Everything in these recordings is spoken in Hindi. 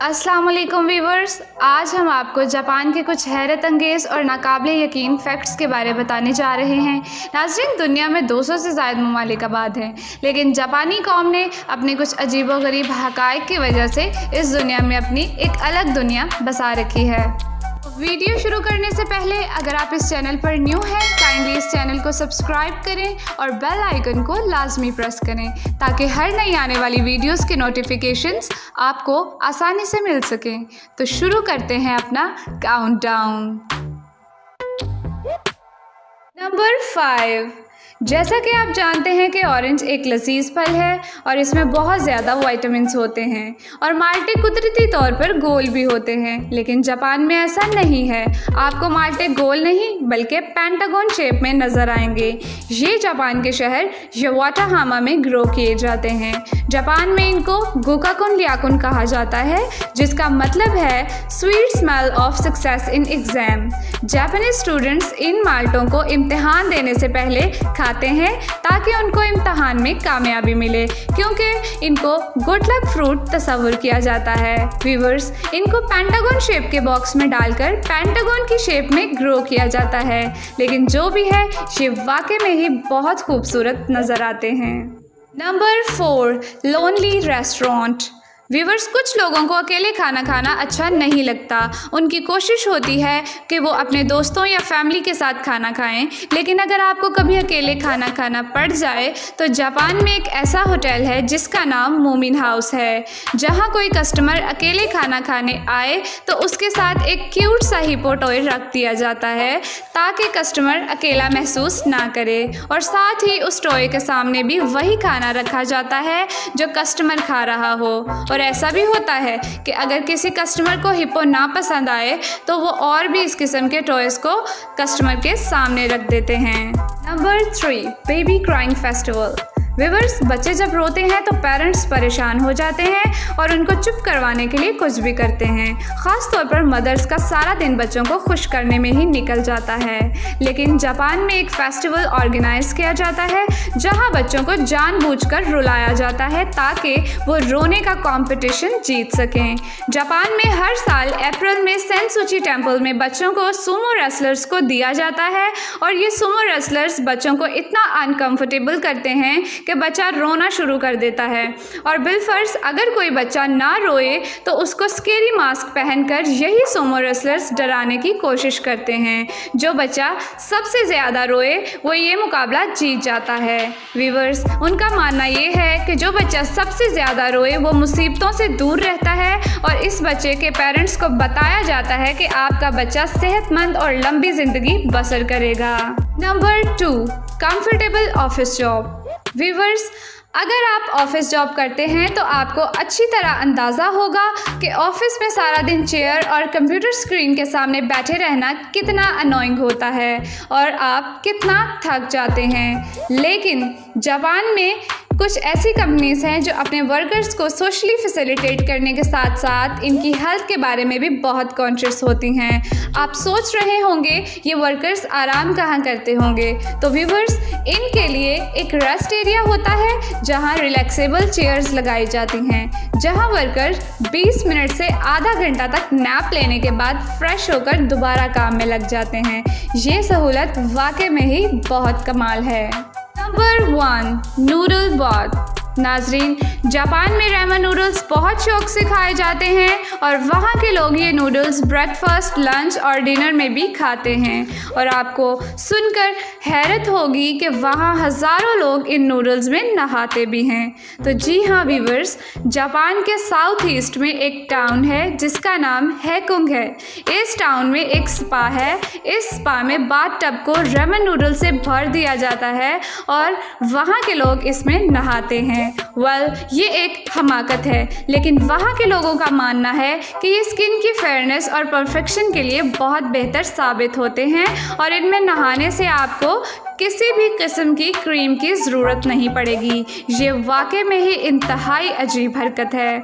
अस्सलाम वालेकुम व्यूवर्स, आज हम आपको जापान के कुछ हैरत अंगेज़ और नाकाबिले यकीन फैक्ट्स के बारे में बताने जा रहे हैं। नाज़रीन, दुनिया में 200 से ज़ायद ममालिक आबाद हैं, लेकिन जापानी कौम ने अपनी कुछ अजीबोगरीब हक़ाइक़ की वजह से इस दुनिया में अपनी एक अलग दुनिया बसा रखी है। वीडियो शुरू करने से पहले अगर आप इस चैनल पर न्यू हैं, काइंडली इस चैनल को सब्सक्राइब करें और बेल आइकन को लाजमी प्रेस करें ताकि हर नई आने वाली वीडियोस के नोटिफिकेशंस आपको आसानी से मिल सकें। तो शुरू करते हैं अपना काउंटडाउन। नंबर 5। जैसा कि आप जानते हैं कि ऑरेंज एक लजीज फल है और इसमें बहुत ज़्यादा विटामिन्स होते हैं और माल्टे कुदरती तौर पर गोल भी होते हैं, लेकिन जापान में ऐसा नहीं है। आपको माल्टे गोल नहीं बल्कि पेंटागन शेप में नज़र आएंगे। ये जापान के शहर योकोहामा में ग्रो किए जाते हैं। जापान में इनको गोकाकुन लियाकुन कहा जाता है, जिसका मतलब है sweet smell of success in exam. Japanese students इन माल्टों को इम्तिहान देने से पहले खाते हैं ताकि उनको इम्तिहान में कामयाबी मिले, क्योंकि इनको गुड लक फ्रूट तस्वुर किया जाता है। व्यूवर्स, इनको पेंटागन शेप के बॉक्स में डालकर पेंटागन की शेप में ग्रो किया जाता है, लेकिन जो भी है ये वाकई में ही बहुत खूबसूरत नज़र आते हैं। नंबर 4। Lonely restaurant. व्यूवर्स, कुछ लोगों को अकेले खाना खाना अच्छा नहीं लगता। उनकी कोशिश होती है कि वो अपने दोस्तों या फैमिली के साथ खाना खाएं, लेकिन अगर आपको कभी अकेले खाना खाना पड़ जाए तो जापान में एक ऐसा होटल है जिसका नाम मूमिन हाउस है, जहां कोई कस्टमर अकेले खाना खाने आए तो उसके साथ एक क्यूट सा हिप्पो टॉय रख दिया जाता है ताकि कस्टमर अकेला महसूस ना करे, और साथ ही उस टॉय के सामने भी वही खाना रखा जाता है जो कस्टमर खा रहा हो। और ऐसा भी होता है कि अगर किसी कस्टमर को हिप्पो ना पसंद आए तो वो और भी इस किस्म के टॉयज़ को कस्टमर के सामने रख देते हैं। Number 3। Baby crying festival. Viewers, बच्चे जब रोते हैं तो पेरेंट्स परेशान हो जाते हैं और उनको चुप करवाने के लिए कुछ भी करते हैं। ख़ास तौर पर मदर्स का सारा दिन बच्चों को खुश करने में ही निकल जाता है, लेकिन जापान में एक फेस्टिवल ऑर्गेनाइज किया जाता है जहां बच्चों को जानबूझकर रुलाया जाता है ताकि वो रोने का कंपटीशन जीत सकें। जापान में हर साल अप्रैल में सेंसुची टेम्पल में बच्चों को सुमो रेसलर्स को दिया जाता है, और ये सुमो रेसलर्स बच्चों को इतना अनकंफर्टेबल करते हैं कि बच्चा रोना शुरू कर देता है। और बिलफर्ज अगर कोई बच्चा ना रोए तो उसको स्केरी मास्क पहनकर यही सुमो रेसलर्स डराने की कोशिश करते हैं। जो बच्चा सबसे ज़्यादा रोए वो ये मुकाबला जीत जाता है। व्यूवर्स, उनका मानना ये है कि जो बच्चा सबसे ज़्यादा रोए वो मुसीबतों से दूर रहता है, और इस बच्चे के पेरेंट्स को बताया जाता है कि आपका बच्चा सेहतमंद और लंबी ज़िंदगी बसर करेगा। Number 2। Comfortable office job. Viewers, अगर आप ऑफिस जॉब करते हैं तो आपको अच्छी तरह अंदाज़ा होगा कि ऑफिस में सारा दिन चेयर और कंप्यूटर स्क्रीन के सामने बैठे रहना कितना अनोइंग होता है और आप कितना थक जाते हैं। लेकिन जापान में कुछ ऐसी कंपनीज़ हैं जो अपने वर्कर्स को सोशली फैसिलिटेट करने के साथ साथ इनकी हेल्थ के बारे में भी बहुत कॉन्शियस होती हैं। आप सोच रहे होंगे ये वर्कर्स आराम कहाँ करते होंगे, तो व्यूवर्स, इनके लिए एक रेस्ट एरिया होता है जहां रिलैक्सेबल चेयर्स लगाई जाती हैं, जहां वर्कर्स 20 मिनट से आधा घंटा तक नैप लेने के बाद फ्रेश होकर दोबारा काम में लग जाते हैं। ये सहूलत वाकई में ही बहुत कमाल है। नंबर 1। Noodle bath. नाजरीन, जापान में रैमन नूडल्स बहुत शौक से खाए जाते हैं और वहाँ के लोग ये नूडल्स ब्रेकफास्ट, लंच और डिनर में भी खाते हैं, और आपको सुनकर हैरत होगी कि वहाँ हज़ारों लोग इन नूडल्स में नहाते भी हैं। तो जी हाँ व्यूवर्स, जापान के साउथ ईस्ट में एक टाउन है जिसका नाम हैकुंग है। इस टाउन में एक स्पा है। इस स्पा में बाथ टब को रैमन नूडल से भर दिया जाता है और वहाँ के लोग इसमें नहाते हैं। ये एक हमाकत है, लेकिन वहाँ के लोगों का मानना है कि ये स्किन की फेयरनेस और परफेक्शन के लिए बहुत बेहतर साबित होते हैं, और इनमें नहाने से आपको किसी भी किस्म की क्रीम की ज़रूरत नहीं पड़ेगी। ये वाकई में ही इंतहाई अजीब हरकत है।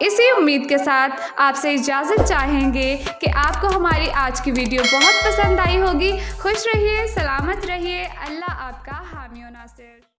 इसी उम्मीद के साथ आपसे इजाज़त चाहेंगे कि आपको हमारी आज की वीडियो बहुत पसंद आई होगी। खुश रहिए, सलामत रहिए। अल्लाह आपका हामी व नासिर।